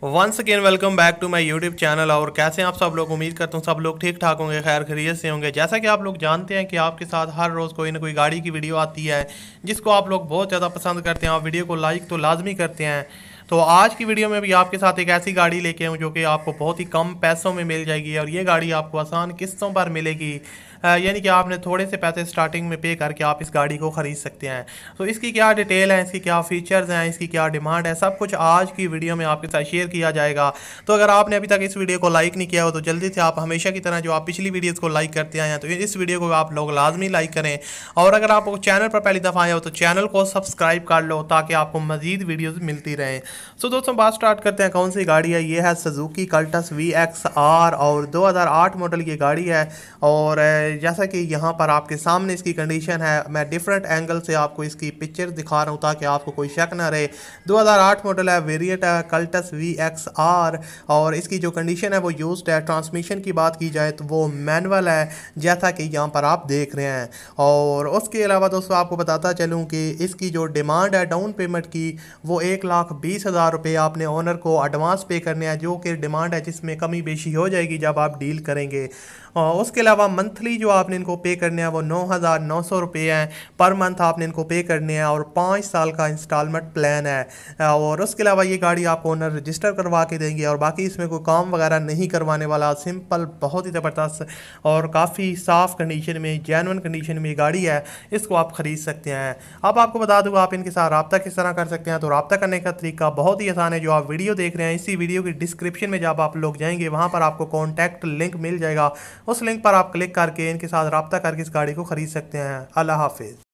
Once again welcome back to my YouTube channel. और कैसे हैं आप सब लोग? उम्मीद करता हूँ सब लोग ठीक ठाक होंगे, खैर खैरियत से होंगे। जैसा कि आप लोग जानते हैं कि आपके साथ हर रोज़ कोई ना कोई गाड़ी की वीडियो आती है जिसको आप लोग बहुत ज़्यादा पसंद करते हैं। आप वीडियो को लाइक तो लाजमी करते हैं। तो आज की वीडियो में भी आपके साथ एक ऐसी गाड़ी लेके आऊँ जो कि आपको बहुत ही कम पैसों में मिल जाएगी और ये गाड़ी आपको आसान किस्तों पर मिलेगी। यानी कि आपने थोड़े से पैसे स्टार्टिंग में पे करके आप इस गाड़ी को ख़रीद सकते हैं। तो इसकी क्या डिटेल है, इसकी क्या फ़ीचर्स हैं, इसकी क्या डिमांड है, सब कुछ आज की वीडियो में आपके साथ शेयर किया जाएगा। तो अगर आपने अभी तक इस वीडियो को लाइक नहीं किया हो तो जल्दी से आप हमेशा की तरह जो आप पिछली वीडियोज़ को लाइक करते आए हैं तो इस वीडियो को आप लोग लाजमी लाइक करें। और अगर आप चैनल पर पहली दफ़ा आए हो तो चैनल को सब्सक्राइब कर लो ताकि आपको मज़ीद वीडियोज़ मिलती रहें। सो दोस्तों, बात स्टार्ट करते हैं। कौन सी गाड़ी है? ये है सुजुकी कल्टस VXR और 2008 मॉडल की गाड़ी है। और जैसा कि यहाँ पर आपके सामने इसकी कंडीशन है, मैं डिफरेंट एंगल से आपको इसकी पिक्चर दिखा रहा हूँ ताकि आपको कोई शक ना रहे। 2008 मॉडल है, वेरिएंट है कल्टस VXR। और इसकी जो कंडीशन है वो यूज्ड है। ट्रांसमिशन की बात की जाए तो वो मैनुअल है जैसा कि यहाँ पर आप देख रहे हैं। और उसके अलावा दोस्तों आपको बताता चलूँ कि इसकी जो डिमांड है डाउन पेमेंट की वो 1,20,000 रुपये आपने ओनर को एडवांस पे करने हैं, जो कि डिमांड है जिसमें कमी बेशी हो जाएगी जब आप डील करेंगे। और उसके अलावा मंथली जो आपने इनको पे करने हैं वो 9,900 रुपये हैं पर मंथ आपने इनको पे करने हैं। और 5 साल का इंस्टॉलमेंट प्लान है। और उसके अलावा ये गाड़ी आपको ओनर रजिस्टर करवा के देंगे और बाकी इसमें कोई काम वगैरह नहीं करवाने वाला। सिंपल, बहुत ही ज़बरदस्त और काफ़ी साफ़ कंडीशन में, जेन्युइन कंडीशन में ये गाड़ी है। इसको आप ख़रीद सकते हैं। अब आपको बता दूँ आप इनके साथ रब्ता किस तरह कर सकते हैं। तो रब्ता करने का तरीका बहुत ही आसान है। जो आप वीडियो देख रहे हैं इसी वीडियो की डिस्क्रिप्शन में जब आप लोग जाएंगे वहाँ पर आपको कॉन्टैक्ट लिंक मिल जाएगा। उस लिंक पर आप क्लिक करके इनके साथ रब्ता करके इस गाड़ी को ख़रीद सकते हैं। अल्लाह हाफिज़।